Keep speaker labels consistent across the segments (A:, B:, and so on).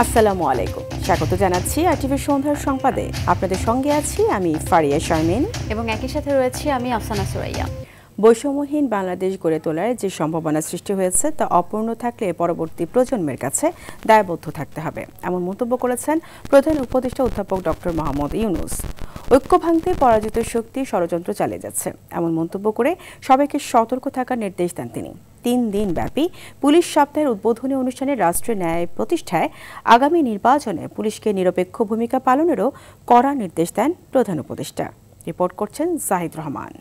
A: আসসালামু আলাইকুম, স্বাগত জানাচ্ছি আরটিভি সন্ধ্যার সংবাদে। আপনাদের সঙ্গে আছি আমি ফারিয়া শারমিন
B: এবং একই সাথে রয়েছি আমি আফসানা সুরাইয়া।
A: বৈষম্যহীন বাংলাদেশ গড়ে তোলার যে সম্ভাবনা সৃষ্টি হয়েছে তা অপূর্ণ থাকলে পরবর্তী প্রজন্মের কাছে দায়বদ্ধ থাকতে হবে, এমন মন্তব্য করেছেন প্রধান উপদেষ্টা অধ্যাপক ডক্টর মোহাম্মদ ইউনূস। ঐক্য ভাঙতে পরাজিত শক্তি ষড়যন্ত্র চালিয়ে যাচ্ছে, এমন মন্তব্য করে সবাইকে সতর্ক থাকার নির্দেশ দেন তিনি। 3 দিন ব্যাপী পুলিশ সপ্তাহের উদ্বোধনী অনুষ্ঠানে রাষ্ট্রের ন্যায় প্রতিষ্ঠায় আগামী নির্বাচনে পুলিশকে নিরপেক্ষ ভূমিকা পালনেরও কড়া নির্দেশ দেন প্রধান উপদেষ্টা। রিপোর্ট করছেন জাহিদ রহমান।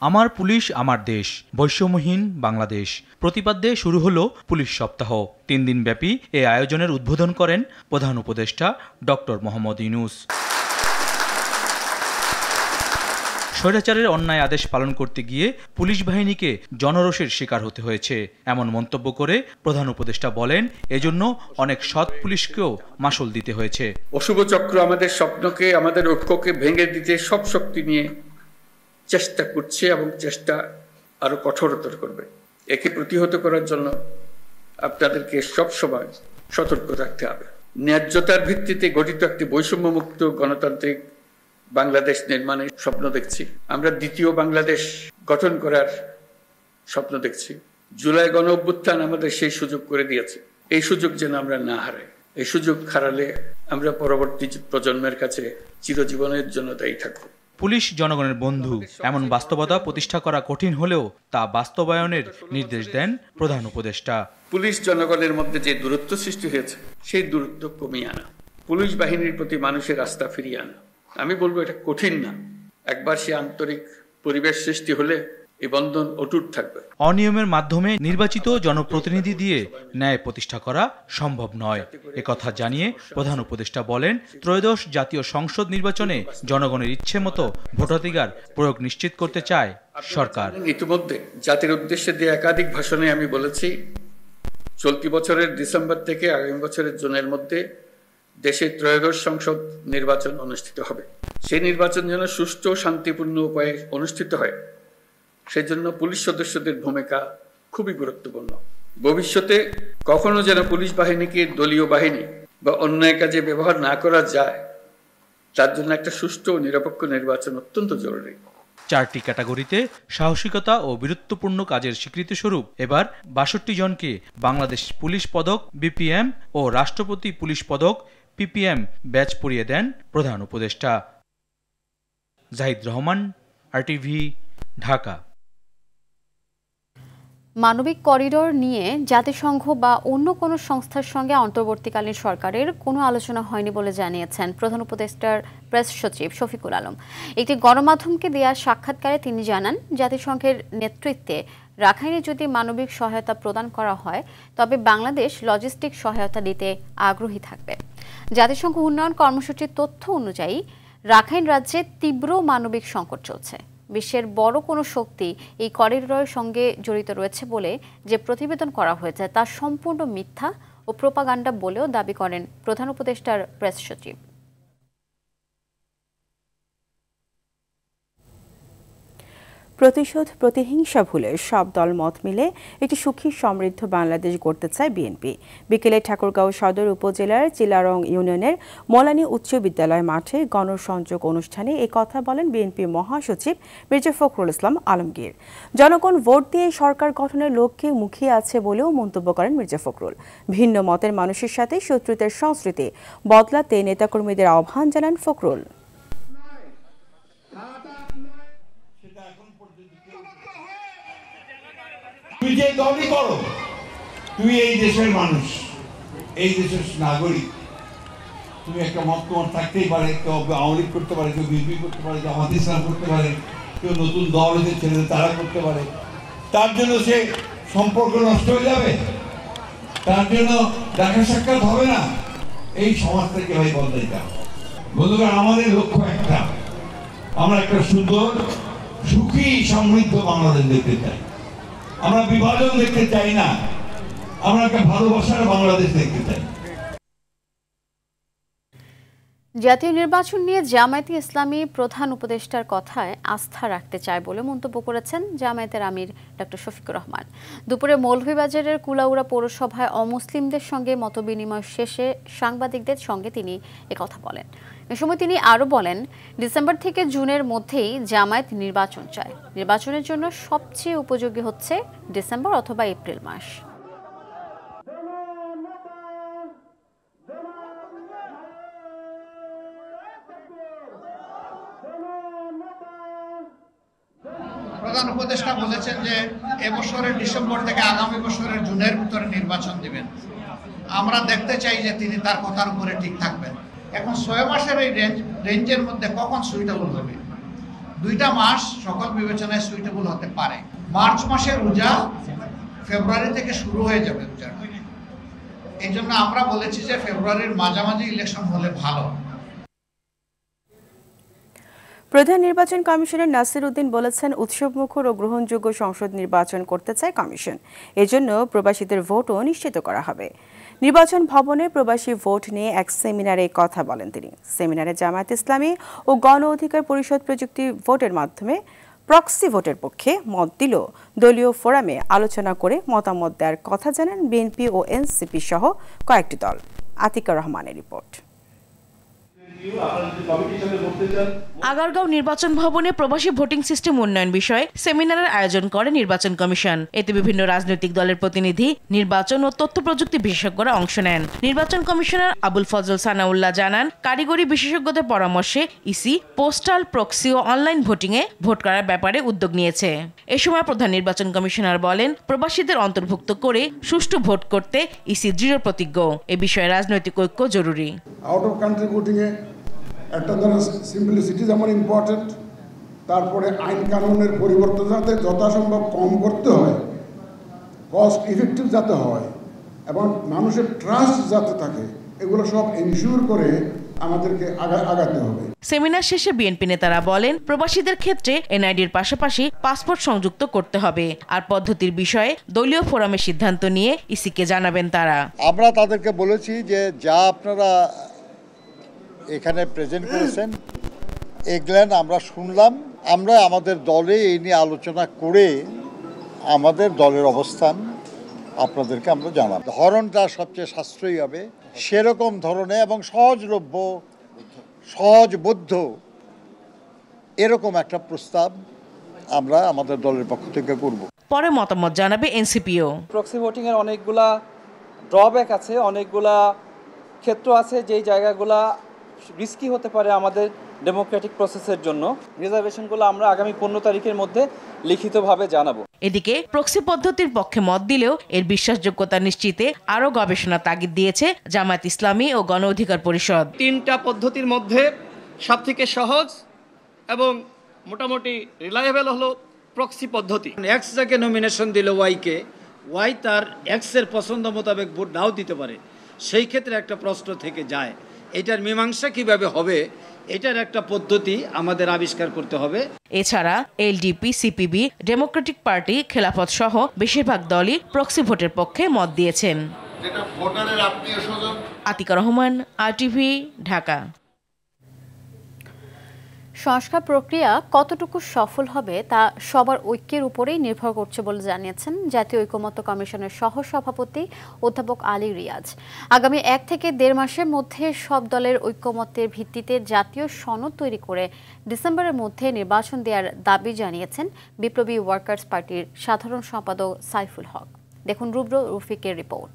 C: আমার পুলিশ আমার দেশ, বৈষম্যহীন বাংলাদেশ প্রতিপাদ্যে শুরু হলো পুলিশ সপ্তাহ। 3 দিন ব্যাপী এই আয়োজনের উদ্বোধন করেন প্রধান উপদেষ্টা ডক্টর মোহাম্মদ ইউনূস। স্বৈরাচারের অন্যায় আদেশ পালন করতে গিয়ে পুলিশ বাহিনীকে জনরোষের শিকার হতে হয়েছে, এমন মন্তব্য করে প্রধান উপদেষ্টা বলেন, এজন্য অনেক সৎ পুলিশকেও মাশুল দিতে হয়েছে।
D: অশুভ চক্র আমাদের স্বপ্নকে, আমাদের ঐক্যকে ভেঙে দিতে সব শক্তি নিয়ে চেষ্টা করছে এবং চেষ্টা আরো কঠোরতর করবে। একে প্রতিহত করার জন্য আপনাদেরকে সবসময় সতর্ক থাকতে হবে। ন্যায্যতার ভিত্তিতে গঠিত একটি বৈষম্যমুক্ত গণতান্ত্রিক বাংলাদেশ নির্মাণের স্বপ্ন দেখছি। আমরা দ্বিতীয় বাংলাদেশ গঠন করার স্বপ্ন দেখছি। জুলাই গণ অভ্যুত্থান আমাদের সেই সুযোগ করে দিয়েছে। এই সুযোগ যেন আমরা না হারাই। এই সুযোগ হারালে আমরা পরবর্তী প্রজন্মের কাছে চিরজীবনের জন্য দায়ী থাকবো।
C: পুলিশ জনগণের বন্ধু, এমন বাস্তবতা প্রতিষ্ঠা করা কঠিন হলেও তা বাস্তবায়নের নির্দেশ দেন প্রধান উপদেষ্টা।
D: পুলিশ জনগণের মধ্যে যে দূরত্ব সৃষ্টি হয়েছে সেই দূরত্ব কমিয়ে আনা, পুলিশ বাহিনীর প্রতি মানুষের আস্থা ফিরিয়ে আনা। আমি বলবো এটা কঠিন না, একবার সে আন্তরিক পরিবেশ সৃষ্টি হলে এই বন্ধন অটুট থাকবে।
C: অনিয়মের মাধ্যমে নির্বাচিত জনপ্রতিনিধি দিয়ে ন্যায় প্রতিষ্ঠা করা সম্ভব নয়, একথা জানিয়ে প্রধান উপদেষ্টা বলেন, ত্রয়োদশ জাতীয় সংসদ নির্বাচনে জনগণের ইচ্ছে মতো ভোটাধিকার প্রয়োগ নিশ্চিত করতে চায় সরকার।
D: ইতিমধ্যে জাতির উদ্দেশ্যে দিয়ে একাধিক ভাষণে আমি বলেছি, চলতি বছরের ডিসেম্বর থেকে আগামী বছরের জুনের মধ্যে দেশে ত্রয়োদশ সংসদ নির্বাচন অনুষ্ঠিত হবে। সেই নির্বাচন যেন সুষ্ঠু ও শান্তিপূর্ণ উপায়ে অনুষ্ঠিত হয়, সেজন্য পুলিশ সদস্যদের ভূমিকা খুবই গুরুত্বপূর্ণ। ভবিষ্যতে কখনো যেন পুলিশ বাহিনীকে দলীয় বাহিনী বা অন্যায় কাজে ব্যবহার না করা যায়, তার জন্য একটা সুষ্ঠু ও নিরপেক্ষ নির্বাচন অত্যন্ত জরুরি।
C: 4টি ক্যাটাগরিতে সাহসিকতা ও বীরত্বপূর্ণ কাজের স্বীকৃতিস্বরূপ এবার 62 জনকে বাংলাদেশ পুলিশ পদক বিপিএম ও রাষ্ট্রপতি পুলিশ পদক পিপিএম ব্যাচ পরিয়ে দেন প্রধান উপদেষ্টা। জাহিদ রহমান, আরটিভি, ঢাকা।
B: মানবিক করিডোর নিয়ে জাতিসংঘ বা অন্য কোনো সংস্থার সঙ্গে অন্তর্বর্তীকালীন সরকারের কোনো আলোচনা হয়নি বলে জানিয়েছেন প্রধান উপদেষ্টার প্রেস সচিব শফিকুল আলম। একটি গণমাধ্যমকে দেওয়া সাক্ষাৎকারে তিনি জানান, জাতিসংঘের নেতৃত্বে রাখাইনে যদি মানবিক সহায়তা প্রদান করা হয় তবে বাংলাদেশ লজিস্টিক সহায়তা দিতে আগ্রহী থাকবে। জাতিসংঘ উন্নয়ন কর্মসূচির তথ্য অনুযায়ী রাখাইন রাজ্যে তীব্র মানবিক সংকট চলছে। বিশ্বের বড় কোনো শক্তি এই করিডোরের সঙ্গে জড়িত রয়েছে বলে যে প্রতিবেদন করা হয়েছে তা সম্পূর্ণ মিথ্যা ও প্রোপাগান্ডা বলেও দাবি করেন প্রধান উপদেষ্টার প্রেস সচিব।
A: প্রতিশোধ প্রতিহিংসা ভুলে সব দল মত মিলে একটি সুখী সমৃদ্ধ বাংলাদেশ গড়তে চায় বিএনপি। বিকেলে ঠাকুরগাঁও সদর উপজেলার চিলারং ইউনিয়নের মোলানী উচ্চ বিদ্যালয় মাঠে গণসংযোগ অনুষ্ঠানে এই কথা বলেন বিএনপি মহাসচিব মির্জা ফখরুল ইসলাম আলমগীর। জনগণ ভোট দিয়ে সরকার গঠনের লক্ষ্যে মুখিয়ে আছে বলেও মন্তব্য করেন মির্জা ফখরুল। ভিন্ন মতের মানুষের সাথে শত্রুতার সংস্কৃতি বদলাতে নেতাকর্মীদের আহ্বান জানান ফখরুল।
E: তুই যে দলই করো, তুই এই দেশের মানুষ, এই দেশের নাগরিক। তুমি একটা মত তোমার থাকতেই পারে, কেউ আওয়ামী লীগ করতে পারে, কেউ বিএনপি করতে পারে, জামাত ইসলাম করতে পারে, কেউ নতুন দল হয়েছে ছেলেদের তারা করতে পারে। তার জন্য সে সম্পর্ক নষ্ট হয়ে যাবে, তার জন্য দেখা সাক্ষাৎ হবে না। এই সমাজটাকে ভাই বদলাইতে হবে। বন্ধুরা, আমাদের লক্ষ্য একটা, আমরা একটা সুন্দর সুখী সমৃদ্ধ বাংলাদেশ দেখতে চাই। আমরা বিভাজন দেখতে চাই না, আমরা একটা ভালোবাসার বাংলাদেশ দেখতে চাই।
B: জাতীয় নির্বাচন নিয়ে জামায়াতে ইসলামী প্রধান উপদেষ্টার কথায় আস্থা রাখতে চায় বলে মন্তব্য করেছেন জামায়াতের আমির ডক্টর শফিকুর রহমান। দুপুরে মৌলভীবাজারের কুলাউড়া পৌরসভায় অমুসলিমদের সঙ্গে মতবিনিময় শেষে সাংবাদিকদের সঙ্গে তিনি একথা বলেন। এ সময় তিনি আরও বলেন, ডিসেম্বর থেকে জুনের মধ্যেই জামায়াত নির্বাচন চায়। নির্বাচনের জন্য সবচেয়ে উপযোগী হচ্ছে ডিসেম্বর অথবা এপ্রিল মাস।
F: প্রধান উপদেষ্টা বলেছেন যে এবছরের ডিসেম্বর থেকে আগামী বছরের জুনের ভিতরে নির্বাচন দিবেন। আমরা দেখতে চাই যে তিনি তার কথার উপরে ঠিক থাকবেন। এখন 6 মাসের এই রেঞ্জের মধ্যে কখন সুইটেবল হবে? 2টা মাস সকল বিবেচনায় সুইটেবল হতে পারে। মার্চ মাসের রোজা ফেব্রুয়ারি থেকে শুরু হয়ে যাবে রোজা। এই জন্য আমরা বলেছি যে ফেব্রুয়ারির মাঝামাঝি ইলেকশন হলে ভালো।
A: প্রধান নির্বাচন কমিশনার নাসির উদ্দিন বলেছেন, উৎসবমুখর ও গ্রহণযোগ্য সংসদ নির্বাচন করতে চায় কমিশন। এজন্য প্রবাসীদের ভোটও নিশ্চিত করা হবে। নির্বাচন ভবনে প্রবাসী ভোট নিয়ে এক সেমিনারে কথা বলেন তিনি। সেমিনারে জামায়াত ইসলামী ও গণ অধিকার পরিষদ প্রযুক্তি ভোটের মাধ্যমে প্রক্সি ভোটের পক্ষে মত দিল। দলীয় ফোরামে আলোচনা করে মতামত দেওয়ার কথা জানান বিএনপি ও এনসিপি সহ কয়েকটি দল। আতিকা রহমানের রিপোর্ট।
G: আগারগাঁও নির্বাচন ভবনে প্রবাসী ভোটিং সিস্টেম উন্নয়ন বিষয়ে সেমিনারের আয়োজন করে নির্বাচন কমিশন। এতে বিভিন্ন রাজনৈতিক দলের প্রতিনিধি, নির্বাচন ও তথ্য প্রযুক্তি বিশেষজ্ঞরা অংশ নেন। নির্বাচন কমিশনার আবুল ফজল সানাউল্লাহ জানান, কারিগরি বিশেষজ্ঞদের পরামর্শে ইসি পোস্টাল, প্রক্সি ও অনলাইন ভোটিংয়ে ভোট করার ব্যাপারে উদ্যোগ নিয়েছে। এ সময় প্রধান নির্বাচন কমিশনার বলেন, প্রবাসীদের অন্তর্ভুক্ত করে সুষ্ঠু ভোট করতে ইসি দৃঢ় প্রতিজ্ঞ। এ বিষয়ে রাজনৈতিক ঐক্য জরুরি।
H: আউট অফ কান্ট্রি ভোটিংয়ে একটা ধরনের সিম্পলিসিটি যেমন ইম্পর্টেন্ট, তারপরে আইন কানুনের পরিবর্তন যাতে যথাসম্ভব কম করতে হয়, কস্ট ইফেক্টিভ যাতে হয় এবং মানুষের ট্রাস্ট যাতে থাকে, এগুলো সব এনশিওর করে আমাদেরকে আগাতে হবে।
G: সেমিনার শেষে বিএনপি নেতারা বলেন, প্রবাসীদের ক্ষেত্রে এনআইডির পাশাপাশি পাসপোর্ট সংযুক্ত করতে হবে। আর পদ্ধতির বিষয়ে দলীয় ফোরামে সিদ্ধান্ত নিয়ে ইসিকে জানাবেন তারা।
I: আমরা তাদেরকে বলেছি যে যা আপনারা এখানে প্রেজেন্ট করেছেন এগুলেন আমরা শুনলাম, আমরা আমাদের দলে এই নিয়ে আলোচনা করে আমাদের দলের অবস্থান আপনাদেরকে আমরা জানাবো। ধরনটা সবচেয়ে সাশ্রয়ী হবে সেরকম ধরনের এবং সহজলভ্য, সহজবোধ্য এরকম একটা প্রস্তাব আমরা আমাদের দলের পক্ষ থেকে করব।
G: পরে মতামত জানাবে এনসিপিও।
J: প্রক্সি ভোটিং এর অনেকগুলা ড্রব্যাক আছে, অনেকগুলা ক্ষেত্র আছে যেই জায়গাগুলা রিস্কি হতে পারে আমাদের ডেমোক্রেটিক প্রসেসের জন্য। রিজার্ভেশনগুলো আমরা আগামী 15 তারিখের মধ্যে লিখিতভাবে জানাবো।
G: এদিকে প্রক্সি পদ্ধতির পক্ষে মত দিলেও এর বিশ্বাসযোগ্যতা নিশ্চিতে আরও গবেষণা তাগিদ দিয়েছে জামায়াত ইসলামী ও গণ অধিকার পরিষদ।
K: 3টা পদ্ধতির মধ্যে সবথেকে সহজ এবং মোটামুটি রিলায়েবল হলো প্রক্সি পদ্ধতি। এক্স যাকে নমিনেশন দিল ওয়াইকে, ওয়াই তার এক্সের পছন্দ মোতাবেক ভোট নাও দিতে পারে, সেই ক্ষেত্রে একটা প্রশ্ন থেকে যায়। এটার মীমাংসা কিভাবে হবে, এটার একটা পদ্ধতি আমাদের আবিষ্কার করতে হবে।
G: এছাড়া এলডিপি, সিপিবি, ডেমোক্রেটিক পার্টি, খেলাফত সহ বেশিরভাগ দলই প্রক্সি ভোটের পক্ষে মত দিয়েছেন। আতিকা রহমান, আরটিভি, ঢাকা।
B: সংস্কার প্রক্রিয়া কতটুকু সফল হবে তা সবার ঐক্যের উপরেই নির্ভর করছে বলে জানিয়েছেন জাতীয় ঐকমত্য কমিশনের সহসভাপতি অধ্যাপক আলী রিয়াজ। আগামী 1 থেকে 1.5 মাসের মধ্যে সব দলের ঐকমত্যের ভিত্তিতে জাতীয় সনদ তৈরি করে ডিসেম্বরের মধ্যে নির্বাচন দেওয়ার দাবি জানিয়েছেন বিপ্লবী ওয়ার্কার্স পার্টির সাধারণ সম্পাদক সাইফুল হক। দেখুন রুব্র রফিকের রিপোর্ট।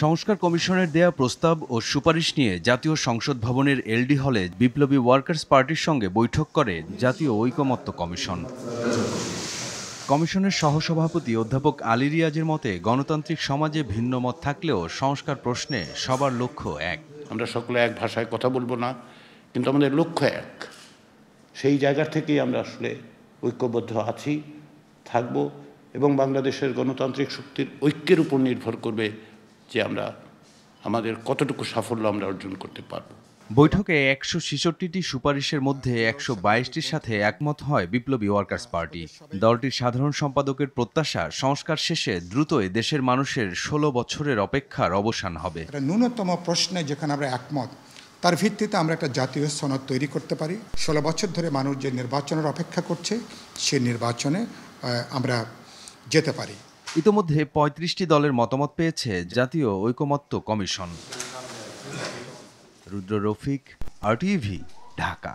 L: সংস্কার কমিশনের দেয়া প্রস্তাব ও সুপারিশ নিয়ে জাতীয় সংসদ ভবনের এলডি হলে বিপ্লবী ওয়ার্কার্স পার্টির সঙ্গে বৈঠক করে জাতীয় ঐকমত্য কমিশন। কমিশনের সহসভাপতি অধ্যাপক আলী রিয়াজের মতে, গণতান্ত্রিক সমাজে ভিন্ন মত থাকলেও সংস্কার প্রশ্নে সবার লক্ষ্য এক।
M: আমরা সকলে এক ভাষায় কথা বলবো না, কিন্তু আমাদের লক্ষ্য এক। সেই জায়গা থেকেই আমরা আসলে ঐক্যবদ্ধ আছি, থাকব, এবং বাংলাদেশের গণতান্ত্রিক শক্তির ঐক্যের উপর নির্ভর করবে যে আমরা আমাদের কতটুকু সাফল্য আমরা অর্জন করতে পারব।
L: বৈঠকে 166টি সুপারিশের মধ্যে 122টির সাথে একমত হয় বিপ্লবী ওয়ার্কার্স পার্টি। দলটির সাধারণ সম্পাদকের প্রত্যাশা, সংস্কার শেষে দ্রুতই দেশের মানুষের 16 বছরের অপেক্ষার অবসান হবে।
N: ন্যূনতম প্রশ্নে যেখানে আমরা একমত, তার ভিত্তিতে আমরা একটা জাতীয় সনদ তৈরি করতে পারি। 16 বছর ধরে মানুষ যে নির্বাচনের অপেক্ষা করছে, সেই নির্বাচনে আমরা যেতে পারি।
L: ইতোমধ্যে 35টি দলের মতামত পেয়েছে জাতীয় ঐকমত্য কমিশন। রুদ্র রফিক, RTV, ঢাকা।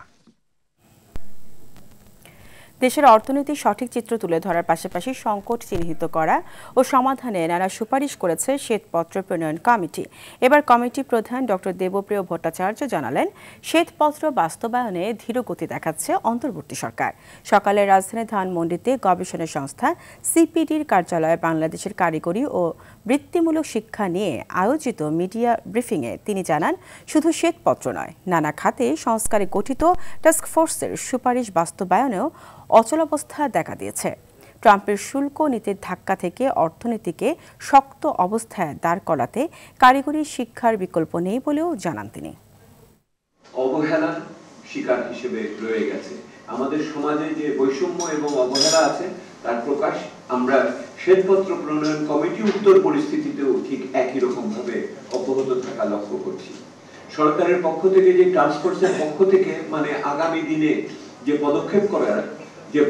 A: দেশের অর্থনীতির সঠিক চিত্র তুলে ধরার পাশাপাশি সংকট চিহ্নিত করা ও সমাধানে নানা সুপারিশ করেছে শ্বেতপত্র প্রণয়ন কমিটি। এবার কমিটি প্রধান ডক্টর দেবপ্রিয় ভট্টাচার্য জানালেন, শ্বেতপত্র বাস্তবায়নে ধীরগতি দেখাচ্ছে অন্তর্বর্তী সরকার। সকালে রাজধানী ধানমন্ডিতে গবেষণা সংস্থা CPDর কার্যালয়ে বাংলাদেশের কারিগরি ও বৃত্তিমূলক শিক্ষা নিয়ে আয়োজিত মিডিয়া ব্রিফিংয়ে তিনি জানান, শুধু শ্বেতপত্র নয়, নানা খাতে সংস্কারে গঠিত টাস্কফোর্সের সুপারিশ বাস্তবায়নেও অচলাবস্থা দেখা দিয়েছে। ট্রাম্পের শুল্ক নীতির ধাক্কা থেকে অর্থনীতিকে শক্ত অবস্থায় দাঁড় করাতে কারিগরি শিক্ষার বিকল্প নেই বলেও জানান তিনি।
O: অবহেলার শিকার হিসেবে রয়ে গেছে আমাদের সমাজে যে বৈষম্য এবং অবহেলা আছে, তার প্রকাশ আমরা শ্বেতপত্র প্রণয়ন কমিটি উত্তর পরিস্থিতিতেও ঠিক একই রকম ভাবে অব্যাহত থাকা লক্ষ্য করছি। সরকারের পক্ষ থেকে যে টাস্কফোর্সের পক্ষ থেকে আগামী দিনে যে পদক্ষেপ করার যে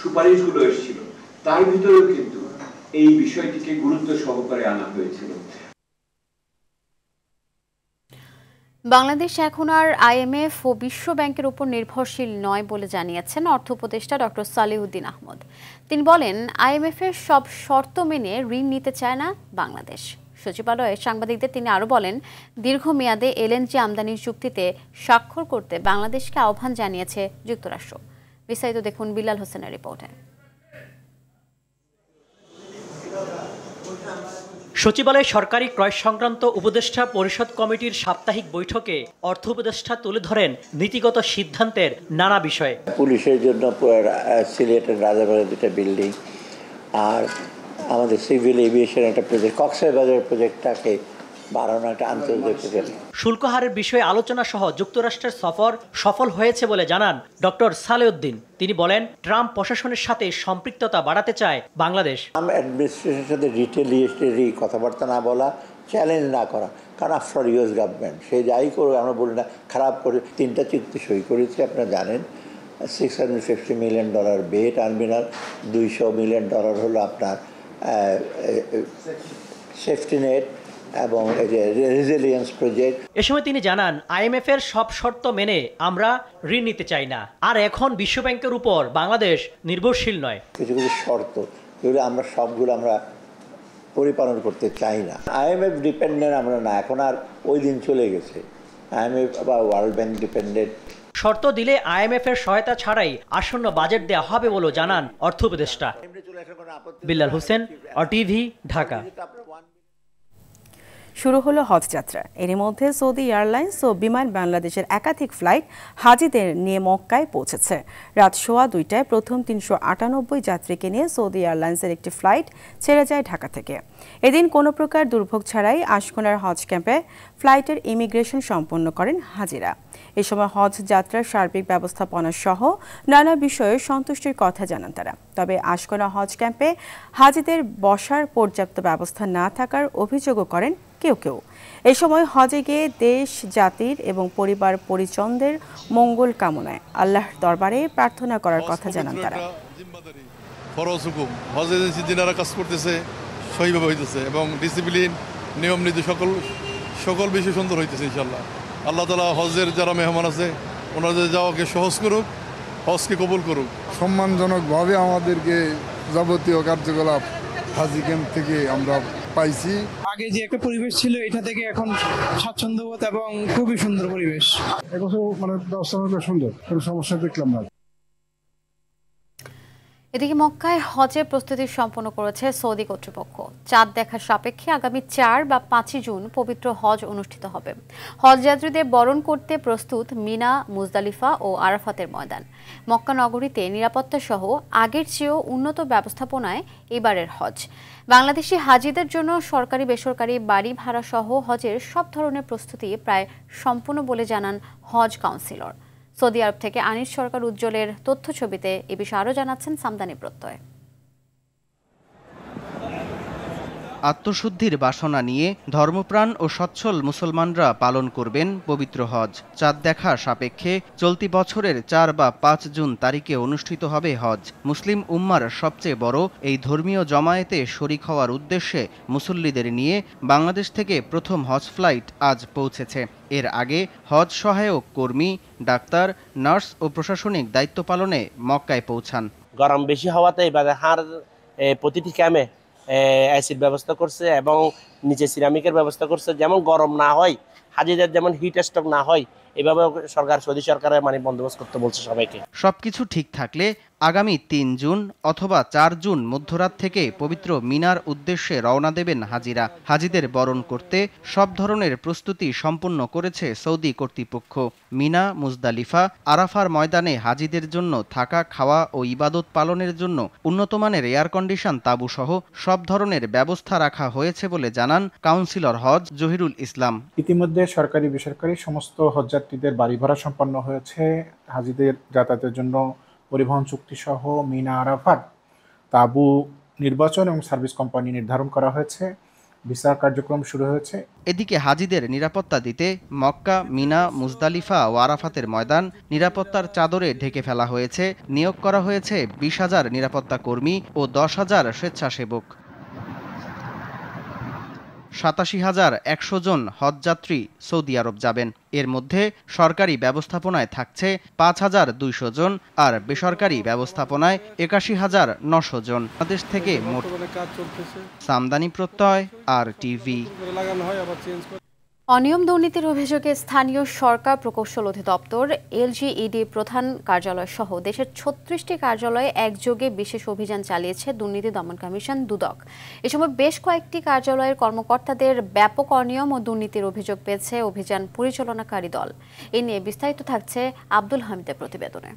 O: সুপারিশগুলো এসেছিল, তার ভিতরেও কিন্তু এই বিষয়টিকে গুরুত্ব সহকারে আনা হয়েছিল।
B: বাংলাদেশ এখন আর IMF ও বিশ্ব ব্যাংকের উপর নির্ভরশীল নয় বলে জানিয়েছেন অর্থ উপদেষ্টা ডক্টর সালেউদ্দিন আহমদ। তিনি বলেন, IMF এর সব শর্ত মেনে ঋণ নিতে চায় না বাংলাদেশ। সচিবালয়ে সাংবাদিকদের তিনি আরও বলেন, দীর্ঘমেয়াদে LNG আমদানির চুক্তিতে স্বাক্ষর করতে বাংলাদেশকে আহ্বান জানিয়েছে যুক্তরাষ্ট্র। বিস্তারিত দেখুন বিলাল হোসেনের রিপোর্টে।
P: সচিবালয়ে সরকারি ক্রয় সংক্রান্ত উপদেষ্টা পরিষদ কমিটির সাপ্তাহিক বৈঠকে অর্থ উপদেষ্টা তুলে ধরেন নীতিগত সিদ্ধান্তের নানা বিষয়।
Q: পুলিশের জন্য সিলেটের রাজাবাড়ির দুটা বিল্ডিং, আর আমাদের সিভিল এভিয়েশন একটা প্রজেক্ট, কক্সবাজার প্রজেক্টটাকে বাড়ানো একটা আন্তর্জাতিক প্রজেক্ট।
P: শুল্ক হারের বিষয়ে আলোচনা সহ যুক্তরাষ্ট্রের সফর সফল হয়েছে বলে জানান ডক্টর সালেউদ্দিন। তিনি বলেন, ট্রাম্প প্রশাসনের সাথে সম্পৃক্ততা বাড়াতে চায় বাংলাদেশ।
Q: ট্রাম্প অ্যাডমিনিস্ট্রেশনের সাথে রিটেলিয়েটরি কথাবার্তা না বলা, চ্যালেঞ্জ না করা, কারণ আফটার US গভর্নমেন্ট সে যাই করুক, আমরা বলি না খারাপ করে। 3টা চুক্তি সই করেছি, আপনারা জানেন। $650 মিলিয়ন বে টার্মিনাল, $200 মিলিয়ন হলো আপনার সেফটি নেট এবং রেজিলিয়েন্স প্রজেক্ট।
P: এ সময় তিনি জানান, IMF এর সব শর্ত মেনে আমরা ঋণ নিতে চাই না, আর এখন বিশ্ব ব্যাংকের উপর বাংলাদেশ নির্ভরশীল নয়।
Q: কিছু কিছু শর্ত যেগুলো আমরা সবগুলো আমরা পরিপালন করতে চাই না। IMF ডিপেন্ডেন্ট আমরা না, এখন আর ওই দিন চলে গেছে। IMF বা ওয়ার্ল্ড ব্যাংক ডিপেন্ডেন্ট।
P: শর্ত দিলে IMF এর সহায়তা ছাড়াই আসন্ন বাজেট দেওয়া হবে বলে জানান অর্থ উপদেষ্টা। বিলাল হোসেন, RTV, ঢাকা।
A: শুরু হলো হজ যাত্রা। এর মধ্যে সৌদি এয়ারলাইন্স ও বিমান বাংলাদেশের একাধিক ফ্লাইট হাজিদের নিয়ে মক্কায় পৌঁছেছে। রাত 2:15টায় প্রথম 398 যাত্রীকে নিয়ে সৌদি এয়ারলাইন্সের একটি ফ্লাইট ছেড়ে যায় ঢাকা থেকে। এদিন কোনো প্রকার দুর্ভোগ ছাড়াই আশকোনার হজ ক্যাম্পে ফ্লাইটের ইমিগ্রেশন সম্পন্ন করেন হাজিরা। এ সময় হজ যাত্রার সার্বিক ব্যবস্থাপনা সহ নানা বিষয়ে সন্তুষ্টির কথা জানান তারা। তবে আশকোনা হজ ক্যাম্পে হাজিদের বসার পর্যাপ্ত ব্যবস্থা না থাকার অভিযোগও করেন কেউ কেউ। এ সময় হজে গিয়ে দেশ, জাতির এবং পরিবার পরিজনদের মঙ্গল কামনায় আল্লাহর দরবারে প্রার্থনা করার কথা জানান তারা।
R: ফরজ হুকুম হজ এজেন্সি যারা কাজ করতেছে সহিভাবে হইতেছে এবং ডিসিপ্লিন, নিয়ম নীতি সকল বিষয় সুন্দর হইতেছে ইনশাল্লাহ। আল্লাহ তাআলা হজের যারা মেহমান আছে ওনাদের যাওয়াকে সহজ করুক, হজকে কবুল করুক।
H: সম্মানজনকভাবে আমাদেরকে যাবতীয় কার্যকলাপ হাজি ক্যাম্প থেকে আমরা পাইছি।
S: আগে যে একটা পরিবেশ ছিল এটা থেকে এখন স্বাচ্ছন্দ্যবোধ এবং খুবই সুন্দর পরিবেশ।
H: এবছর ব্যবস্থা সুন্দর, কোনো সমস্যা দেখলাম না।
B: এদিকে মক্কায় হজের প্রস্তুতি সম্পন্ন করেছে সৌদি কর্তৃপক্ষ। চাঁদ দেখার সাপেক্ষে আগামী ৪ বা ৫ জুন পবিত্র হজ অনুষ্ঠিত হবে। হজ যাত্রীদের বরণ করতে প্রস্তুত মিনা, মুজদালিফা ও আরাফাতের ময়দান। মক্কা নগরীতে নিরাপত্তা সহ আগের চেয়েও উন্নত ব্যবস্থাপনায় এবারের হজ। বাংলাদেশি হাজিদের জন্য সরকারি বেসরকারি বাড়ি ভাড়া সহ হজের সব ধরনের প্রস্তুতি প্রায় সম্পূর্ণ বলে জানান হজ কাউন্সিলর। সৌদি আরব থেকে আনিস সরকার উজ্জ্বলের তথ্য ছবিতে এ বিষয়ে আরও জানাচ্ছেন সামদানি প্রত্যয়।
T: আত্মশুদ্ধির বাসনা নিয়ে ধর্মপ্রাণ ও সচ্ছল মুসলমানরা পালন করবেন পবিত্র হজ। চাঁদ দেখা সাপেক্ষে চলতি বছরের ৪ বা ৫ জুন তারিখে অনুষ্ঠিত হবে হজ। মুসলিম উম্মার সবচেয়ে বড় এই ধর্মীয় জমায়েতে শরিক হওয়ার উদ্দেশ্যে মুসল্লিদের নিয়ে বাংলাদেশ থেকে প্রথম হজ ফ্লাইট আজ পৌঁছেছে। এর আগে হজ সহায়ক কর্মী, ডাক্তার, নার্স ও প্রশাসনিক দায়িত্ব পালনে মক্কায় পৌঁছান।
U: গরম বেশি হওয়াতে হার প্রতিটি ক্যামে অ্যাসিড ব্যবস্থা করছে এবং নিচে সিরামিকের ব্যবস্থা করছে, যেমন গরম না হয়, হাজিদের যেমন হিট স্ট্রোক না হয়, এভাবে সৌদি সরকারের বন্দোবস্ত করতে বলছে সবাইকে।
T: সবকিছু ঠিক থাকলে আগামী ৩ জুন অথবা ৪ জুন মধ্যরাত থেকে পবিত্র মিনার উদ্দেশ্যে রওনা দেবেন হাজিরা। হাজিদের বরণ করতে সব ধরনের প্রস্তুতি সম্পন্ন করেছে সৌদি কর্তৃপক্ষ। মিনা, মুজদালিফা, আরাফার ময়দানে হাজিদের জন্য থাকা, খাওয়া ও ইবাদত পালনের জন্য উন্নতমানের এয়ার কন্ডিশন তাঁবু সহ সব ধরনের ব্যবস্থা রাখা হয়েছে বলে জানান কাউন্সিলর হজ জহিরুল ইসলাম।
V: ইতিমধ্যে সরকারি বেসরকারি সমস্ত হজযাত্রীদের বাড়ি ভাড়া সম্পন্ন হয়েছে। হাজিদের যাতায়াতের জন্য পরিবহন চুক্তি সহ মিনা, আরাফাত, তাঁবু, নির্বাচন এবং সার্ভিস কোম্পানি নির্ধারণ করা হয়েছে। ভিসা কার্যক্রম শুরু হয়েছে।
T: এদিকে হাজিদের নিরাপত্তা দিতে মক্কা, মিনা, মুজদালিফা ও আরাফাতের ময়দান নিরাপত্তার চাদরে ঢেকে ফেলা হয়েছে। নিয়োগ করা হয়েছে ২০,০০০ নিরাপত্তা কর্মী ও ১০,০০০ স্বেচ্ছাসেবক। ৮৭,১০০ জন হজযাত্রী সৌদি আরব যাবেন। এর মধ্যে সরকারি ব্যবস্থাপনায় থাকছে ৫,২০০ জন আর বেসরকারি ব্যবস্থাপনায় ৮১,৯০০ জন। বাংলাদেশ থেকে মোট সামদানি প্রত্যয় আর টিভি।
B: অনিয়ম দুর্নীতির অভিযোগে স্থানীয় সরকার প্রকৌশল অধিদপ্তর, এলজিইডি প্রধান কার্যালয় সহ দেশের ৩৬টি কার্যালয়ে একযোগে বিশেষ অভিযান চালিয়েছে দুর্নীতি দমন কমিশন দুদক। এ সময় বেশ কয়েকটি কার্যালয়ের কর্মকর্তাদের ব্যাপক অনিয়ম ও দুর্নীতির অভিযোগ পেয়েছে অভিযান পরিচালনাকারী দল। এ নিয়ে বিস্তারিত থাকছে আব্দুল হামিদের প্রতিবেদনে।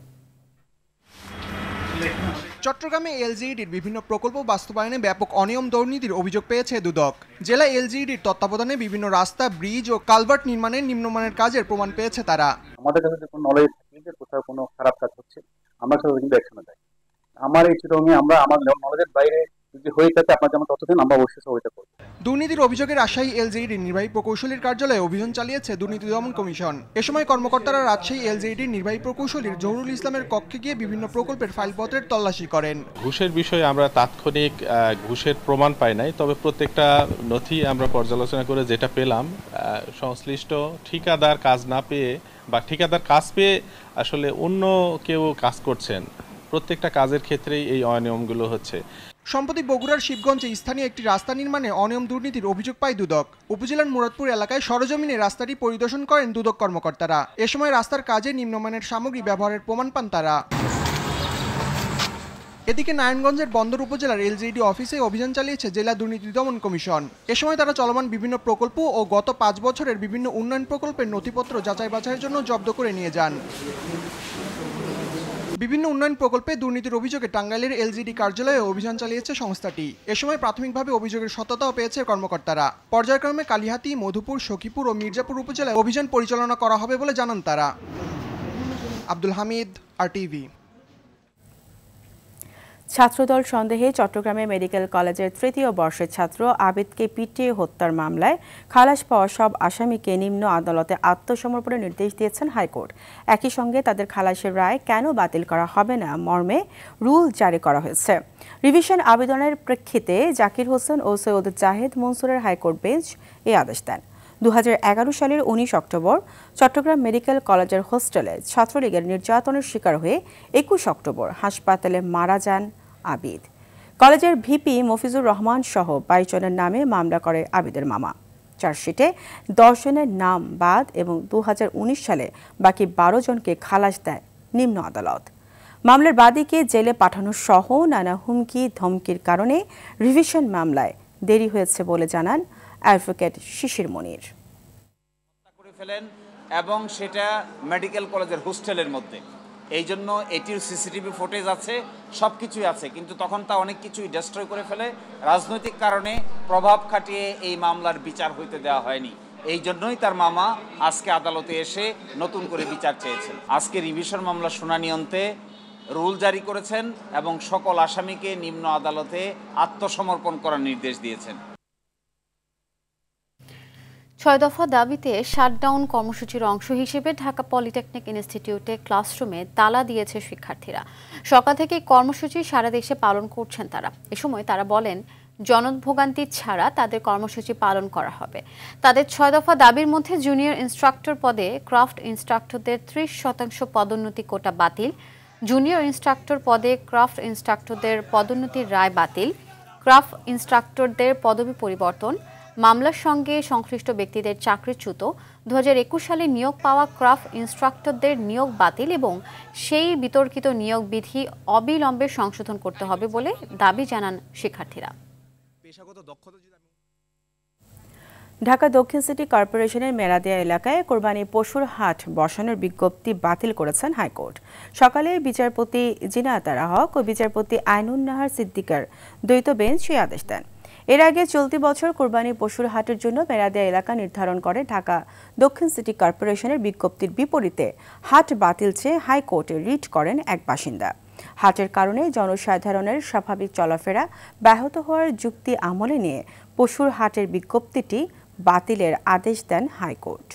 W: চট্টগ্রামে এলজিইডির বিভিন্ন প্রকল্প বাস্তবায়নে ব্যাপক অনিয়ম দুর্নীতির অভিযোগ পেয়েছে দুদক। জেলা এলজিইডির তত্ত্বাবধানে বিভিন্ন রাস্তা, ব্রিজ ও কালভার্ট নির্মাণের নিম্নমানের কাজের প্রমাণ পেয়েছে তারা।
X: আমাদের কাছে কোনো নলেজ থাকে যে কোথাও কোনো খারাপ কাজ হচ্ছে, আমরা সেটা কিন্তু অ্যাকশনে যাই। আমার এই চিত্রভঙ্গি আমরা আমার নলেজের বাইরে যদি হয়ে থাকে আপনার যেমন ততদিন আমরা অবশ্যই সহযোগিতা করব।
W: দুর্নীতির অভিযোগে রাজশাহী এলজিইডির নির্বাহী প্রকৌশলীর কার্যালয়ে অভিযান চালিয়েছে দুর্নীতি দমন কমিশন। এ সময় কর্মকর্তারা রাজশাহী এলজিইডির নির্বাহী প্রকৌশলীর জহুরুল ইসলামের কক্ষে গিয়ে বিভিন্ন প্রকল্পের ফাইলপত্রের তল্লাশি করেন।
Y: ঘুষের বিষয়ে আমরা তাৎক্ষণিক ঘুষের প্রমাণ পাই নাই, তবে প্রত্যেকটা নথি আমরা পর্যালোচনা করে যেটা পেলাম, সংশ্লিষ্ট ঠিকাদার কাজ না পেয়ে বা ঠিকাদার কাজ পেয়ে আসলে অন্য কেউ কাজ করছেন, প্রত্যেকটা কাজের ক্ষেত্রেই এই অনিয়মগুলো হচ্ছে।
W: সম্প্রতি বগুড়ার শিবগঞ্জে স্থানীয় একটি রাস্তা নির্মাণে অনিয়ম দুর্নীতির অভিযোগ পায় দুদক। উপজেলার মুরাদপুর এলাকায় সরজমিনে রাস্তাটি পরিদর্শন করেন দুদক কর্মকর্তারা। এ সময় রাস্তার কাজে নিম্নমানের সামগ্রী ব্যবহারের প্রমাণ পান তারা। এদিকে নারায়ণগঞ্জের বন্দর উপজেলার এলজিইডি অফিসে অভিযান চালিয়েছে জেলা দুর্নীতি দমন কমিশন। এ সময় তারা চলমান বিভিন্ন প্রকল্প ও গত ৫ বছরের বিভিন্ন উন্নয়ন প্রকল্পের নথিপত্র যাচাই বাছাইয়ের জন্য জব্দ করে নিয়ে যান। বিভিন্ন উন্নয়ন প্রকল্পে দুর্নীতির অভিযোগে টাঙ্গাইলের এলজিইডি কার্যালয়ে অভিযান চালিয়েছে সংস্থাটি। এ সময় প্রাথমিকভাবে অভিযোগের সত্যতাও পেয়েছে কর্মকর্তারা। পর্যায়ক্রমে কালিহাতী, মধুপুর, সখীপুর ও মির্জাপুর উপজেলায় অভিযান পরিচালনা করা হবে বলে জানান তারা। আব্দুল হামিদ, RTV।
A: ছাত্রদল সন্দেহে চট্টগ্রামে মেডিকেল কলেজের ৩য় বর্ষের ছাত্র আবিদকে পিটিয়ে হত্যার মামলায় খালাস পাওয়া সব আসামিকে নিম্ন আদালতে আত্মসমর্পণের নির্দেশ দিয়েছেন হাইকোর্ট। একই সঙ্গে তাদের খালাসের রায় কেন বাতিল করা হবে না মর্মে রুল জারি করা হয়েছে। রিভিশন আবেদনের প্রেক্ষিতে জাকির হোসেন ও সৈয়দ জাহেদ মনসুরের হাইকোর্ট বেঞ্চ এই আদেশ দেন। ২০১১ সালের ১৯ অক্টোবর চট্টগ্রাম মেডিকেল কলেজের হোস্টেলে ছাত্রলীগের নির্যাতনের শিকার হয়ে ২১ অক্টোবর হাসপাতালে মারা যান আবিদ। কলেজের ভিপি মফিজুর রহমান সহ ২২ জনের নামে মামলা করে আবিদের মামা। চার্জশিটে ১০ জনের নাম বাদ এবং ২০১৯ সালে বাকি ১২ জনকে খালাস দেয় নিম্ন আদালত। মামলার বাদীকে জেলে পাঠানো সহ নানা হুমকি ধমকির কারণে রিভিশন মামলায় দেরি হয়েছে বলে জানান অ্যাডভোকেট শিশির মনির।
C: এবং সেটা মেডিকেল কলেজের হোস্টেলের মধ্যে, এই জন্য এটির সিসিটিভি ফুটেজ আছে, সব কিছুই আছে, কিন্তু তখন তা অনেক কিছুই ডেস্ট্রয় করে ফেলে। রাজনৈতিক কারণে প্রভাব খাটিয়ে এই মামলার বিচার হইতে দেওয়া হয়নি। এই জন্যই তার মামা আজকে আদালতে এসে নতুন করে বিচার চেয়েছেন। আজকে রিভিশন মামলা শুনানি অন্তে রুল জারি করেছেন এবং সকল আসামিকে নিম্ন আদালতে আত্মসমর্পণ করার নির্দেশ দিয়েছেন।
B: 6 দফা দাবিতে শাটডাউন কর্মসূচির অংশ হিসেবে ঢাকা পলিটেকনিক ইনস্টিটিউটে ক্লাসরুমে তালা দিয়েছে শিক্ষার্থীরা। সকাল থেকে কর্মসূচি সারা দেশে পালন করছেন তারা। এ সময় তারা বলেন, জনভোগান্তি ছাড়া তাদের কর্মসূচি পালন করা হবে। তাদের 6 দফা দাবির মধ্যে জুনিয়র ইনস্ট্রাক্টর পদে ক্রাফট ইনস্ট্রাক্টরদের 30% পদোন্নতি কোটা বাতিল, জুনিয়র ইনস্ট্রাক্টর পদে ক্রাফট ইনস্ট্রাক্টরদের পদোন্নতির রায় বাতিল, ক্রাফট ইনস্ট্রাক্টরদের পদবি পরিবর্তন, মামলার সঙ্গে সংশ্লিষ্ট ব্যক্তিদের চাকরিচ্যুত, 2021 সালে নিয়োগ পাওয়া ক্রাফট ইনস্ট্রাক্টরদের নিয়োগ বাতিল এবং সেই বিতর্কিত নিয়োগ বিধি অবিলম্বে সংশোধন করতে হবে বলে দাবি জানান শিক্ষার্থীরা।
A: ঢাকা দক্ষিণ সিটি কর্পোরেশনের মেরাদিয়া এলাকায় কোরবানি পশুর হাট বসানোর বিজ্ঞপ্তি বাতিল করেছেন হাইকোর্ট। সকালে বিচারপতি জিনাত আরা হক ও বিচারপতি আইনুন নাহার সিদ্দিকার দ্বৈত বেঞ্চ এই আদেশ দেন। এর আগে চলতি বছর কোরবানি পশুর হাটের জন্য মেরাদিয়া এলাকা নির্ধারণ করে ঢাকা দক্ষিণ সিটি কর্পোরেশনের বিজ্ঞপ্তির বিপরীতে হাট বাতিল চেয়ে হাইকোর্টে রিট করেন এক বাসিন্দা। হাটের কারণে জনসাধারণের স্বাভাবিক চলাফেরা ব্যাহত হওয়ার যুক্তি আমলে নিয়ে পশুর হাটের বিজ্ঞপ্তিটি বাতিলের আদেশ দেন হাইকোর্ট।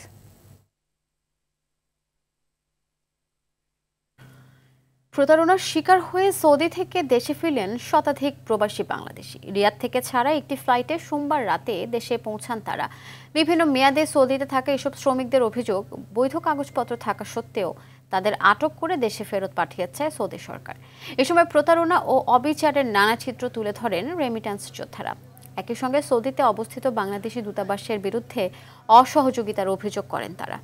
B: প্রতারণার শিকার হয়ে সৌদি থেকে দেশে ফিরলেন শতাধিক প্রবাসী বাংলাদেশি। রিয়াদ থেকে ছাড়া একটি ফ্লাইটে সোমবার রাতে দেশে পৌঁছান তারা। বিভিন্ন মেয়াদে সৌদিতে থাকা এসব শ্রমিকদের অভিযোগ, বৈধ কাগজপত্র থাকা সত্ত্বেও তাদের আটক করে দেশে ফেরত পাঠিয়েছে সৌদি সরকার। এ সময় প্রতারণা ও অবিচারের নানা চিত্র তুলে ধরেন রেমিট্যান্স যোদ্ধারা। একই সঙ্গে সৌদিতে অবস্থিত বাংলাদেশি দূতাবাসের বিরুদ্ধে অসহযোগিতার অভিযোগ করেন তারা।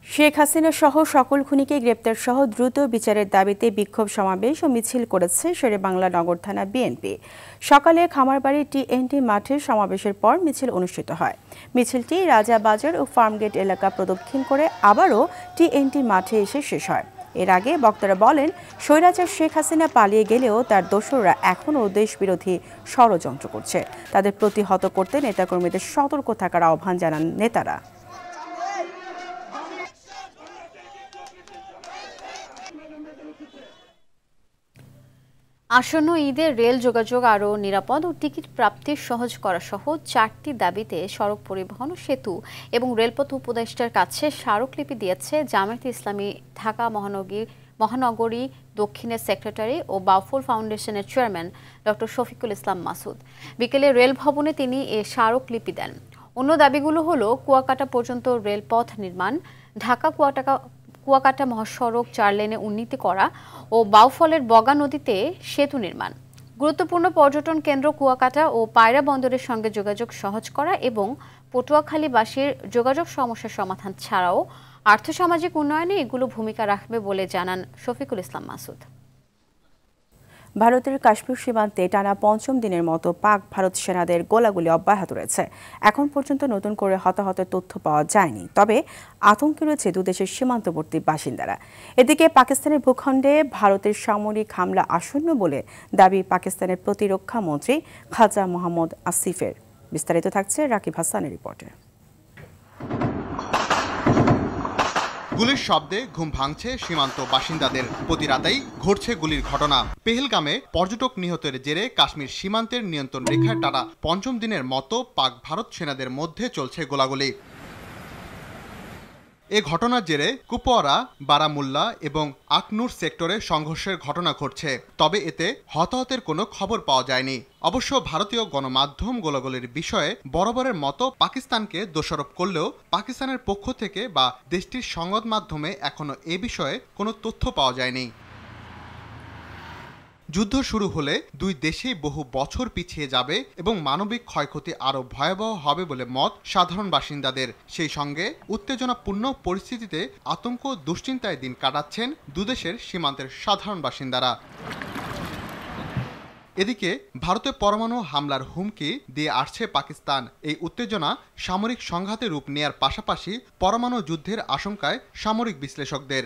A: শেখ হাসিনা সহ সকল খুনিকে গ্রেপ্তার সহ দ্রুত বিচারের দাবিতে বিক্ষোভ সমাবেশ ও মিছিল করেছে শেরেবাংলা নগর থানা বিএনপি। সকালে খামারবাড়ি টিএনটি মাঠে সমাবেশের পর মিছিল অনুষ্ঠিত হয়। মিছিলটি রাজাবাজার ও ফার্মগেট এলাকা প্রদক্ষিণ করে আবারও টিএনটি মাঠে এসে শেষ হয়। এর আগে বক্তারা বলেন, স্বৈরাচার শেখ হাসিনা পালিয়ে গেলেও তার দোসররা এখনও দেশবিরোধী ষড়যন্ত্র করছে। তাদের প্রতিহত করতে নেতাকর্মীদের সতর্ক থাকার আহ্বান জানান নেতারা।
B: আসন্ন ঈদের রেল যোগাযোগ আরও নিরাপদ ও টিকিট প্রাপ্তি সহজ করা সহ 4টি দাবিতে সড়ক পরিবহন, সেতু এবং রেলপথ উপদেষ্টার কাছে স্মারকলিপি দিয়েছে জামায়াতে ইসলামী ঢাকা মহানগরী দক্ষিণের সেক্রেটারি ও বাউফল ফাউন্ডেশনের চেয়ারম্যান ডক্টর শফিকুল ইসলাম মাসুদ। বিকেলে রেল ভবনে তিনি এ স্মারকলিপি দেন। অন্য দাবিগুলো হলো কুয়াকাটা পর্যন্ত রেলপথ নির্মাণ, ঢাকা কুয়াকাটা মহাসড়ক 4 লেনে উন্নীত করা ও বাউফলের বগা নদীতে সেতু নির্মাণ, গুরুত্বপূর্ণ পর্যটন কেন্দ্র কুয়াকাটা ও পায়রা বন্দরের সঙ্গে যোগাযোগ সহজ করা এবং পটুয়াখালীবাসীর যোগাযোগ সমস্যার সমাধান ছাড়াও আর্থসামাজিক উন্নয়নে এগুলো ভূমিকা রাখবে বলে জানান শফিকুল ইসলাম মাসুদ।
A: ভারতের কাশ্মীর সীমান্তে টানা 5ম দিনের মতো পাক ভারত সেনাদের গোলাগুলি অব্যাহত রয়েছে। এখন পর্যন্ত নতুন করে হতাহতের তথ্য পাওয়া যায়নি, তবে আতঙ্কে রয়েছে দুদেশের সীমান্তবর্তী বাসিন্দারা। এদিকে পাকিস্তানের ভূখণ্ডে ভারতের সামরিক হামলা আসন্ন বলে দাবি পাকিস্তানের প্রতিরক্ষা মন্ত্রী খাজা মোহাম্মদ আসিফের। বিস্তারিত থাকছে রাকিব হাসানের রিপোর্টে।
D: গুলির শব্দে ঘুম ভাঙছে সীমান্ত বাসিন্দাদের। প্রতি রাতেই ঘটছে গুলির ঘটনা। পেহেলগামে পর্যটক নিহতের জেরে কাশ্মীর সীমান্তের নিয়ন্ত্রণ রেখায় টানা 5ম দিনের মতো পাক ভারত সেনাদের মধ্যে চলছে গোলাগুলি। এ ঘটনার জেরে কুপওয়ারা, বারামুল্লা এবং আকনুর সেক্টরে সংঘর্ষের ঘটনা ঘটছে, তবে এতে হতাহতের কোনো খবর পাওয়া যায়নি। অবশ্য ভারতীয় গণমাধ্যম গোলাগুলির বিষয়ে বরাবরের মতো পাকিস্তানকে দোষারোপ করলেও পাকিস্তানের পক্ষ থেকে বা দেশটির সংবাদ মাধ্যমে এখনো এ বিষয়ে কোনো তথ্য পাওয়া যায়নি। যুদ্ধ শুরু হলে দুই দেশেই বহু বছর পিছিয়ে যাবে এবং মানবিক ক্ষয়ক্ষতি আরও ভয়াবহ হবে বলে মত সাধারণ বাসিন্দাদের। সেই সঙ্গে উত্তেজনাপূর্ণ পরিস্থিতিতে আতঙ্ক দুশ্চিন্তায় দিন কাটাচ্ছেন দুদেশের সীমান্তের সাধারণ বাসিন্দারা। এদিকে ভারতে পরমাণু হামলার হুমকি দিয়ে আসছে পাকিস্তান। এই উত্তেজনা সামরিক সংঘাতে রূপ নেয়ার পাশাপাশি পরমাণু যুদ্ধের আশঙ্কায় সামরিক বিশ্লেষকদের।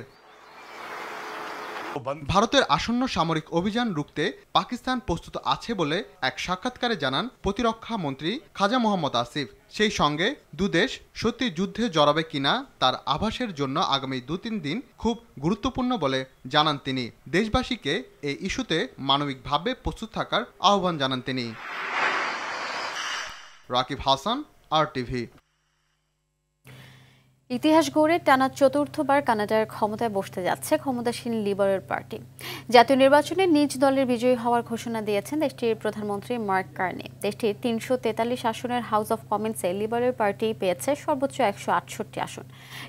D: ভারতের আসন্ন সামরিক অভিযান রুখতে পাকিস্তান প্রস্তুত আছে বলে এক সাক্ষাৎকারে জানান প্রতিরক্ষা মন্ত্রী খাজা মোহাম্মদ আসিফ। সেই সঙ্গে দুদেশ সত্যি যুদ্ধে জড়াবে কিনা তার আভাসের জন্য আগামী 2-3 দিন খুব গুরুত্বপূর্ণ বলে জানান তিনি। দেশবাসীকে এই ইস্যুতে মানবিকভাবে প্রস্তুত থাকার আহ্বান জানান তিনি। রাকিব হাসান, RTV।
B: ইতিহাস গড়ে টানা চতুর্থবার কানাডার ক্ষমতায় বসতে যাচ্ছে ক্ষমতাসীন লিবারেল পার্টি। জাতীয় নির্বাচনে নিজ দলের বিজয়ী হওয়ার ঘোষণা দিয়েছেন দেশটির প্রধানমন্ত্রী মার্ক কার্নি। দেশটির 343 আসনের হাউস অব কমন্সে লিবারেল পার্টি পেয়েছে সর্বোচ্চ 168 আসন।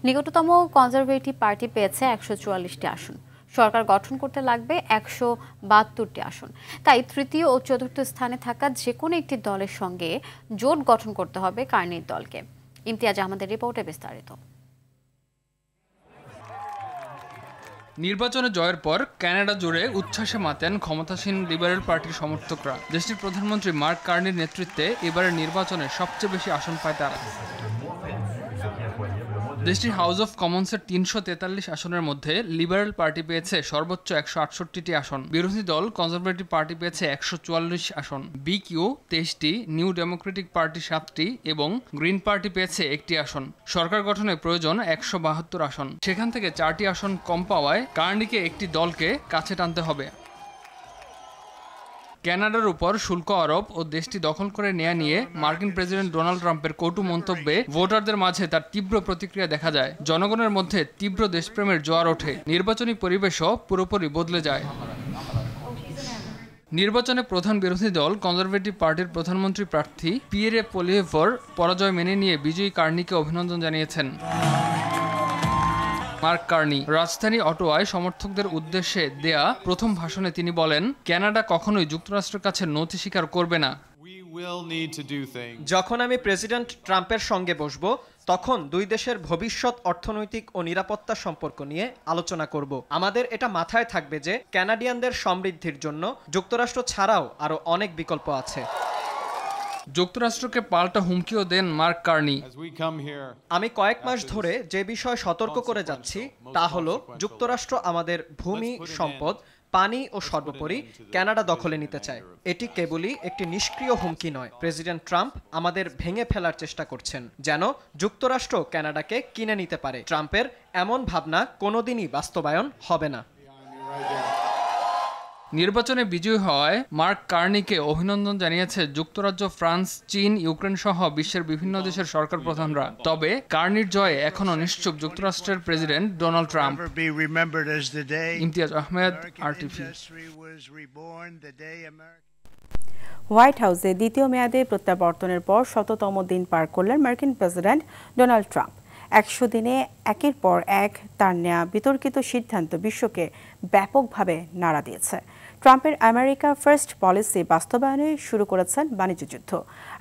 B: নিকটতম কনজারভেটিভ পার্টি পেয়েছে 144টি আসন। সরকার গঠন করতে লাগবে 172টি আসন। তাই তৃতীয় ও চতুর্থ স্থানে থাকা যে কোনো একটি দলের সঙ্গে জোট গঠন করতে হবে কার্নির দলকে। ইমতিয়াজ আহমেদের রিপোর্টে বিস্তারিত।
E: নির্বাচনে জয়ের পর কানাডা জুড়ে উচ্ছ্বাসে মাতেন ক্ষমতাসীন লিবারেল পার্টির সমর্থকরা। দেশটির প্রধানমন্ত্রী মার্ক কার্নির নেতৃত্বে এবারের নির্বাচনে সবচেয়ে বেশি আসন পায় তারা। দেশটির হাউস অব কমন্সের 343 আসনের মধ্যে লিবারেল পার্টি পেয়েছে সর্বোচ্চ 168টি আসন। বিরোধী দল কনজারভেটিভ পার্টি পেয়েছে 144 আসন। বিকিউ 23টি, নিউ ডেমোক্রেটিক পার্টি 7টি এবং গ্রিন পার্টি পেয়েছে 1টি আসন। সরকার গঠনে প্রয়োজন 172 আসন। সেখান থেকে 4টি আসন কম পাওয়ায় কার্নিকে একটি দলকে কাছে টানতে হবে। কানাডার উপর শুল্ক আরোপ ও দেশটি দখল করে নেয়া নিয়ে মার্কিন প্রেসিডেন্ট ডোনাল্ড ট্রাম্পের কটু মন্তব্যে ভোটারদের মাঝে তার তীব্র প্রতিক্রিয়া দেখা যায়। জনগণের মধ্যে তীব্র দেশপ্রেমের জোয়ার ওঠে। নির্বাচনী পরিবেশও পুরোপুরি বদলে যায়। নির্বাচনে প্রধান বিরোধী দল কনজারভেটিভ পার্টির প্রধানমন্ত্রী প্রার্থী পিয়েরে পোলিয়েভর পরাজয় মেনে নিয়ে বিজয়ী কার্নিকে অভিনন্দন জানিয়েছেন। মার্ক কার্নি রাজধানী অটোয়ায় সমর্থকদের উদ্দেশ্যে দেয়া প্রথম ভাষণে তিনি বলেন, কানাডা কখনোই যুক্তরাষ্ট্রের কাছে নথি স্বীকার করবে না।
P: যখন আমি প্রেসিডেন্ট ট্রাম্পের সঙ্গে বসব তখন দুই দেশের ভবিষ্যৎ অর্থনৈতিক ও নিরাপত্তা সম্পর্ক নিয়ে আলোচনা করব। আমাদের এটা মাথায় থাকবে যে কানাডিয়ানদের সমৃদ্ধির জন্য যুক্তরাষ্ট্র ছাড়াও আরও অনেক বিকল্প আছে।
E: যুক্তরাষ্ট্রকে পাল্টা হুমকিও দেন মার্ক কার্নি।
P: আমি কয়েক মাস ধরে যে বিষয় সতর্ক করে যাচ্ছি তা হলো যুক্তরাষ্ট্র আমাদের ভূমি, সম্পদ, পানি ও সর্বোপরি কানাডা দখলে নিতে চায়। এটি কেবলই একটি নিষ্ক্রিয় হুমকি নয়। প্রেসিডেন্ট ট্রাম্প আমাদের ভেঙে ফেলার চেষ্টা করছেন যেন যুক্তরাষ্ট্র কানাডাকে কিনে নিতে পারে। ট্রাম্পের এমন ভাবনা কোনোদিনই বাস্তবায়ন হবে না।
E: নির্বাচনে বিজয়ী হওয়ায় মার্ক কার্নিকে অভিনন্দন জানিয়েছে যুক্তরাজ্য, ফ্রান্স, চীন, ইউক্রেন সহ বিশ্বের বিভিন্ন দেশের সরকার প্রধানরা। তবে কার্নির জয়ে এখনও নিশ্চুপ যুক্তরাষ্ট্রের president Donald Trump. Imtiaz Ahmed, RTV।
A: White হাউসে দ্বিতীয় মেয়াদে প্রত্যাবর্তনের পর 100তম দিন পার করলেন মার্কিন প্রেসিডেন্ট ডোনাল্ড ট্রাম্প। 100 দিনে একের পর এক তার নেয়া বিতর্কিত সিদ্ধান্ত বিশ্বকে ব্যাপকভাবে নাড়া দিয়েছে। ট্রাম্পের আমেরিকা ফার্স্ট পলিসি বাস্তবায়নে শুরু করেছেন বাণিজ্য যুদ্ধ,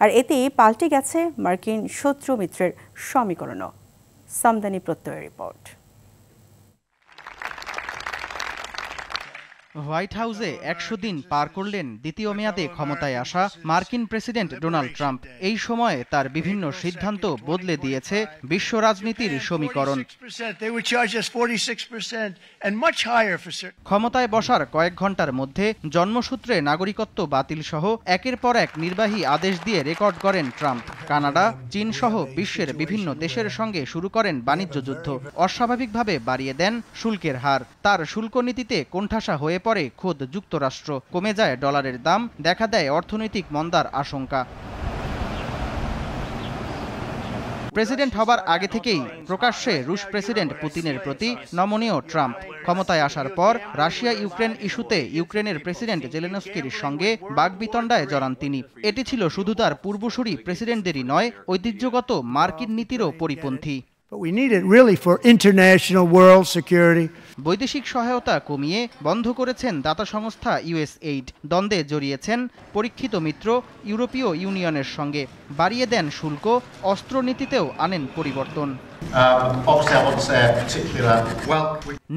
A: আর এতেই পাল্টে গেছে মার্কিন শত্রু মিত্রের সমীকরণও। সামদানি প্রত্যয়ের রিপোর্ট।
T: হোয়াইট হাউসে 100 দিন পার করলেন দ্বিতীয় মেয়াদে ক্ষমতায় আসা মার্কিন প্রেসিডেন্ট ডোনাল্ড ট্রাম্প। এই সময়ে তার বিভিন্ন সিদ্ধান্ত বদলে দিয়েছে বিশ্ব রাজনীতির সমীকরণ। ক্ষমতায় বসার কয়েক ঘন্টার মধ্যে জন্মসূত্রে নাগরিকত্ব বাতিল সহ একের পর এক নির্বাহী আদেশ দিয়ে রেকর্ড করেন ট্রাম্প। কানাডা, চীন সহ বিশ্বের বিভিন্ন দেশের সঙ্গে শুরু করেন বাণিজ্য যুদ্ধ। অস্বাভাবিকভাবে বাড়িয়ে দেন শুল্কের হার। তার শুল্ক নীতিতে কোণঠাসা হয়ে পড়ে খোদ যুক্তরাষ্ট্র। কমে যায় ডলারের দাম, দেখা দেয় অর্থনৈতিক মন্দার আশঙ্কা। প্রেসিডেন্ট হবার আগে থেকেই প্রকাশ্যে রুশ প্রেসিডেন্ট পুতিনের প্রতি নমনীয় ট্রাম্প। ক্ষমতায় আসার পর রাশিয়া ইউক্রেন ইস্যুতে ইউক্রেনের প্রেসিডেন্ট জেলেনস্কির সঙ্গে বাগবিতণ্ডায় জড়ান তিনি। এটি ছিল শুধু তার পূর্বসূরি প্রেসিডেন্টদেরই নয়, ঐতিহ্যগত মার্কিন নীতিরও পরিপন্থী।
F: But we need it really for international world security.
T: বৈদেশিক সহায়তা কমিয়ে বন্ধ করেছেন দাতা সংস্থা USAID। দ্বন্দ্বে জড়িয়েছেন পরীক্ষিত মিত্র ইউরোপীয় ইউনিয়নের সঙ্গে। বাড়িয়ে দেন শুল্ক, অস্ত্রনীতিতেও আনেন পরিবর্তন।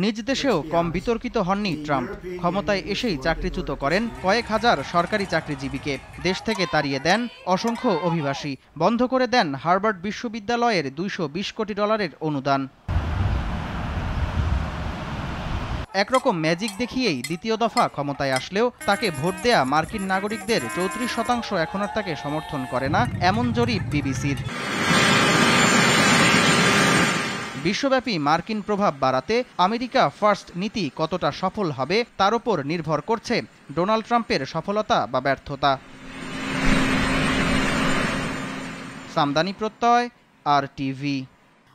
T: নিজ দেশেও কম বিতর্কিত হননি ট্রাম্প। ক্ষমতায় এসেই চাকরিচ্যুত করেন কয়েক হাজার সরকারি চাকরিজীবীকে, দেশ থেকে তাড়িয়ে দেন অসংখ্য অভিবাসী, বন্ধ করে দেন হার্ভার্ড বিশ্ববিদ্যালয়ের $220 কোটি অনুদান। একরকম ম্যাজিক দেখিয়েই দ্বিতীয় দফা ক্ষমতায় আসলেও তাকে ভোট দেয়া মার্কিন নাগরিকদের 34% এখন আর তাকে সমর্থন করে না, এমন জরিপ বিবিসির। বিশ্বব্যাপী মার্কিন প্রভাব বাড়াতে আমেরিকা ফার্স্ট নীতি কতটা সফল হবে তার উপর নির্ভর করছে ডোনাল্ড ট্রাম্পের সফলতা বা ব্যর্থতা। সামদানি প্রত্যয়, RTV।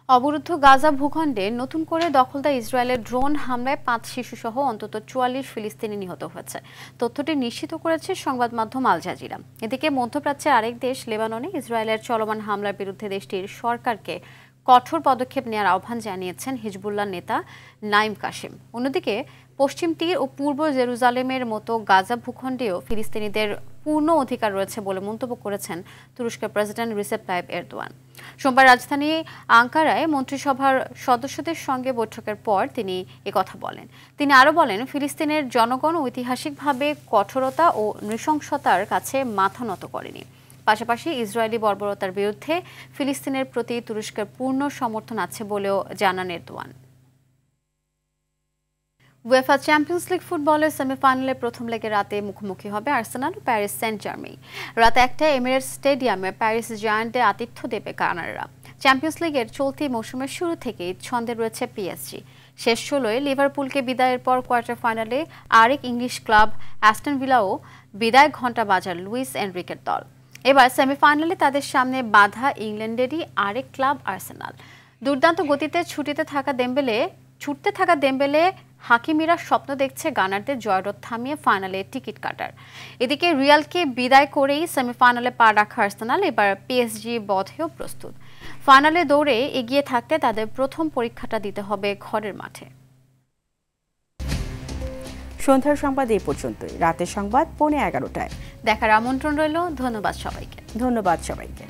B: অবরুদ্ধ গাজা ভূখণ্ডে নতুন করে দখলদার ইসরায়েলের ড্রোন হামলায় 5 শিশুসহ অন্তত 44 ফিলিস্তিনি নিহত হয়েছে। তথ্যটি নিশ্চিত করেছে সংবাদ মাধ্যম আল জাজিরা। এদিকে মধ্যপ্রাচ্যের আরেক দেশ লেবাননে ইসরায়েলের চলমান হামলার বিরুদ্ধে দেশটির সরকারকে কঠোর পদক্ষেপ নেওয়ার আহ্বান জানিয়েছেন হিজবুল্লাহ নেতা নাইম কাসেম। অন্যদিকে পশ্চিম তীর ও পূর্ব জেরুজালেমের মতো গাজা ভূখণ্ডেও ফিলিস্তিনিদের পূর্ণ অধিকার রয়েছে বলে মন্তব্য করেছেন তুরস্কের প্রেসিডেন্ট রিসেপ তাইপ এরদোয়ান। সোমবার রাজধানী আঙ্কারায় মন্ত্রিসভার সদস্যদের সঙ্গে বৈঠকের পর তিনি একথা বলেন। তিনি আরও বলেন, ফিলিস্তিনের জনগণ ঐতিহাসিকভাবে কঠোরতা ও নৃশংসতার কাছে মাথা নত করেনি। পাশাপাশি ইসরায়েলি বর্বরতার বিরুদ্ধে ফিলিস্তিনের প্রতি তুরস্কের পূর্ণ সমর্থন আছে বলেও জানান এরদোয়ান। উয়েফা চ্যাম্পিয়ন্স লিগ ফুটবলের সেমিফাইনালে প্রথম লেগে রাতে মুখোমুখি হবে আর্সেনাল ও প্যারিস সেন্ট জার্মেই। রাত 1টায় এমিরেটস স্টেডিয়ামে প্যারিস জায়ান্টে আতিথ্য দেবে কানাডারা। চ্যাম্পিয়ন্স লিগের চলতি মৌসুমের শুরু থেকেই ছন্দে রয়েছে পিএসজি। শেষ 16-এ লিভারপুলকে বিদায়ের পর কোয়ার্টার ফাইনালে আরেক ইংলিশ ক্লাব অ্যাস্টন ভিলাও বিদায় ঘণ্টা বাজার লুইস এনরিকের দল। এবার সেমিফাইনালে তাদের সামনে বাধা ইংল্যান্ডেরই আরেক ক্লাব আর্সেনাল। দুর্দান্ত গতিতে ছুটতে থাকা দেম্বেলে হাকিমিরা স্বপ্ন দেখছে গানারদের জয়রথ থামিয়ে ফাইনালে টিকিট কাটার। এদিকে রিয়ালকে বিদায় করেই সেমিফাইনালে পা রাখা আর্সেনাল এবার পিএসজি বধেও প্রস্তুত। ফাইনালে দৌড়ে এগিয়ে থাকতে তাদের প্রথম পরীক্ষাটা দিতে হবে ঘরের মাঠে।
A: সন্ধ্যার সংবাদ এই পর্যন্তই। রাতের সংবাদ 11:15টায়
B: দেখার আমন্ত্রণ রইল। ধন্যবাদ সবাইকে।